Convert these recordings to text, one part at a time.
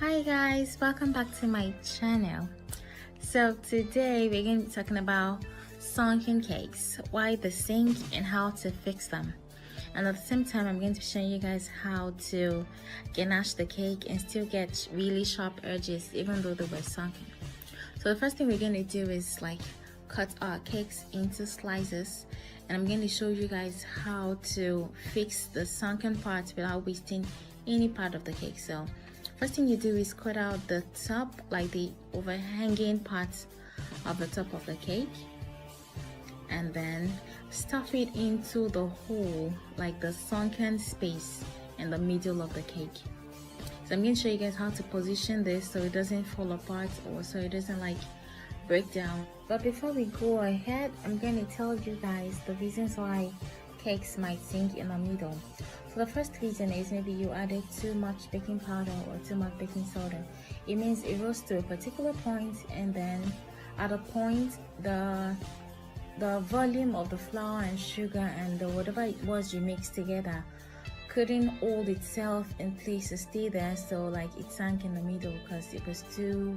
Hi guys, welcome back to my channel. So today we're going to be talking about sunken cakes, why they sink and how to fix them. And at the same time I'm going to be showing you guys how to ganache the cake and still get really sharp edges even though they were sunken. So the first thing we're going to do is cut our cakes into slices, and I'm going to show you guys how to fix the sunken parts without wasting any part of the cake. So first thing you do is cut out the top, like the overhanging parts of the top of the cake, and then stuff it into the hole, like the sunken space in the middle of the cake. So I'm going to show you guys how to position this so it doesn't fall apart or so it doesn't break down. But before we go ahead, I'm going to tell you guys the reasons why cakes might sink in the middle. So the first reason is maybe you added too much baking powder or too much baking soda. It means it rose to a particular point, and then at a point the volume of the flour and sugar and whatever it was you mixed together couldn't hold itself in place to stay there, so it sank in the middle because it was too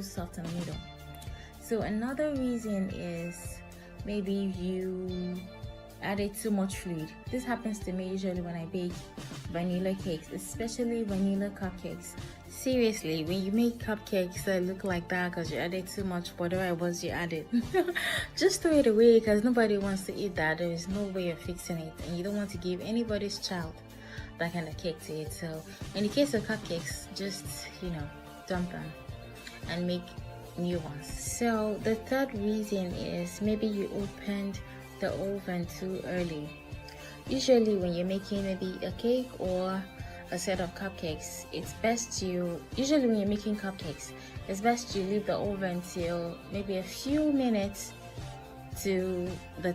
soft in the middle. So another reason is maybe you added too much fluid. This happens to me usually when I bake vanilla cakes, especially vanilla cupcakes. Seriously, when you make cupcakes that look like that because you added too much whatever it was you added, just throw it away because nobody wants to eat that. There is no way of fixing it, and you don't want to give anybody's child that kind of cake to eat. So in the case of cupcakes, just dump them and make new ones. So the third reason is maybe you opened the oven too early. Usually when you're making maybe a cake or a set of cupcakes, it's best usually when you're making cupcakes, it's best you leave the oven till maybe a few minutes to the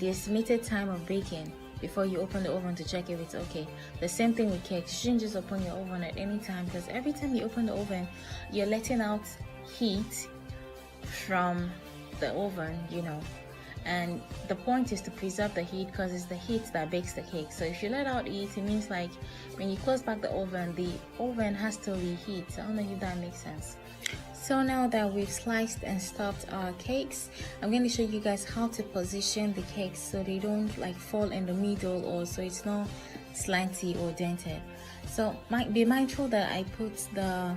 estimated time of baking before you open the oven to check if it's okay. The same thing with cakes. You shouldn't just open your oven at any time, because every time you open the oven, you're letting out heat from the oven, and the point is to preserve the heat because it's the heat that bakes the cake. So if you let out heat, it means when you close back the oven has to reheat. I don't know if that makes sense. So now that we've sliced and stuffed our cakes, I'm going to show you guys how to position the cakes so they don't fall in the middle, or so it's not slanty or dented. So be mindful that I put the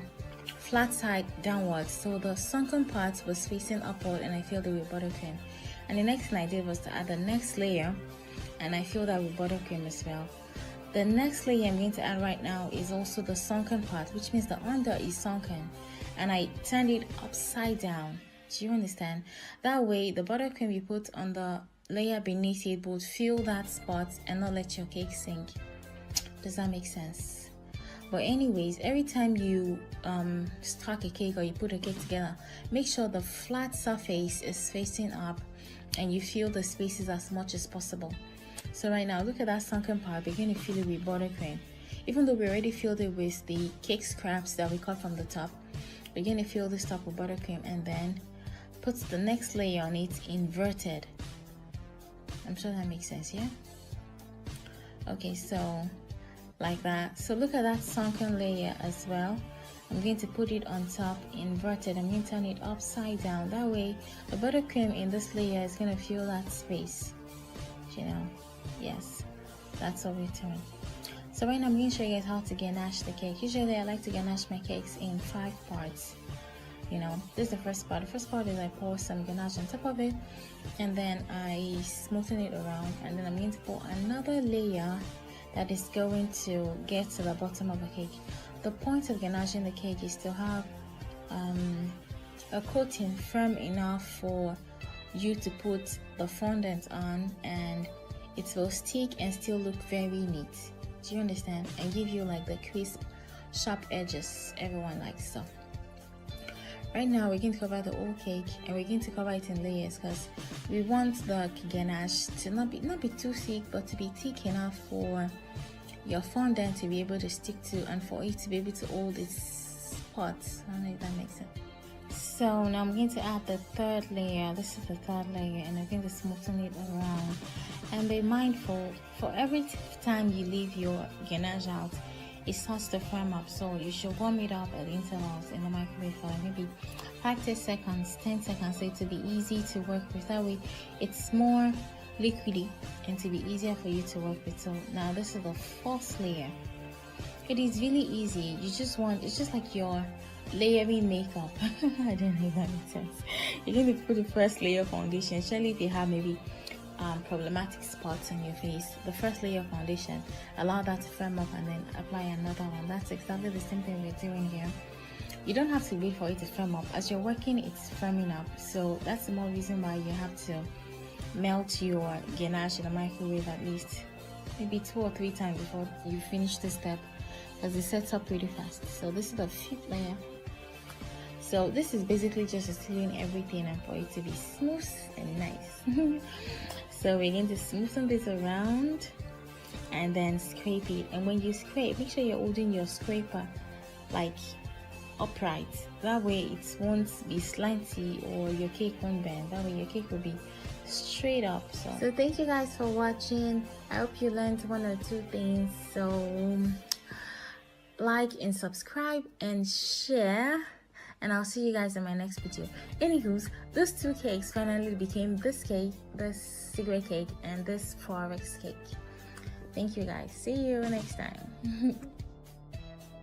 flat side downwards, so the sunken part was facing upward, and I filled it with buttercream. And the next thing I did was to add the next layer, and I filled that with buttercream as well. The next layer I'm going to add right now is also the sunken part, which means the under is sunken, and I turned it upside down. Do you understand? That way the buttercream you put on the layer beneath it would fill that spot and not let your cake sink. Does that make sense? But anyways, every time you stack a cake or you put a cake together, make sure the flat surface is facing up and you fill the spaces as much as possible. So right now, look at that sunken part. We're going to fill it with buttercream. Even though we already filled it with the cake scraps that we cut from the top, we're going to fill this top with buttercream and then put the next layer on it inverted. I'm sure that makes sense, yeah? Okay, so like that. So look at that sunken layer as well. I'm going to put it on top inverted. I'm going to turn it upside down. That way the buttercream in this layer is going to fill that space. Yes, that's what we're doing. So right now I'm going to show you guys how to ganache the cake. Usually I like to ganache my cakes in 5 parts. This is the first part. The first part is I pour some ganache on top of it, and then I smoothen it around, and then I'm going to pour another layer that is going to get to the bottom of the cake. The point of ganaching the cake is to have a coating firm enough for you to put the fondant on, and it will stick and still look very neat. Do you understand? And give you the crisp, sharp edges everyone likes. So right now we're going to cover the whole cake, and we're going to cover it in layers because we want the ganache to not be too thick, but to be thick enough for your fondant to be able to stick to, and for it to be able to hold its spots. I don't know if that makes sense. So now I'm going to add the third layer. This is the third layer, and I'm going to smoothen it around. And be mindful, for every time you leave your ganache out, it starts to firm up. So you should warm it up at intervals in the microwave for maybe 5 to 10 seconds, 10 seconds, so it to be easy to work with. That way it's more liquidy and to be easier for you to work with. So now this is the first layer. It is really easy. You just want, it's just like your layering makeup. I don't know if that makes sense. You're going to put the first layer of foundation, especially if you have maybe problematic spots on your face. The first layer of foundation, allow that to firm up and then apply another one. That's exactly the same thing we're doing here. You don't have to wait for it to firm up. As you're working, it's firming up. So that's the more reason why you have to melt your ganache in the microwave at least maybe 2 or 3 times before you finish this step, because it sets up pretty fast. So this is the 5th layer. So this is basically just sealing everything and for it to be smooth and nice. So we're going to smoothen this around and then scrape it. And when you scrape, make sure you're holding your scraper like upright. That way it won't be slanty or your cake won't bend. That way your cake will be straight up. So thank you guys for watching. I hope you learned 1 or 2 things. So like and subscribe and share, and I'll see you guys in my next video. Anywho's, those 2 cakes finally became this cake, this secret cake, and this forex cake. Thank you guys. See you next time.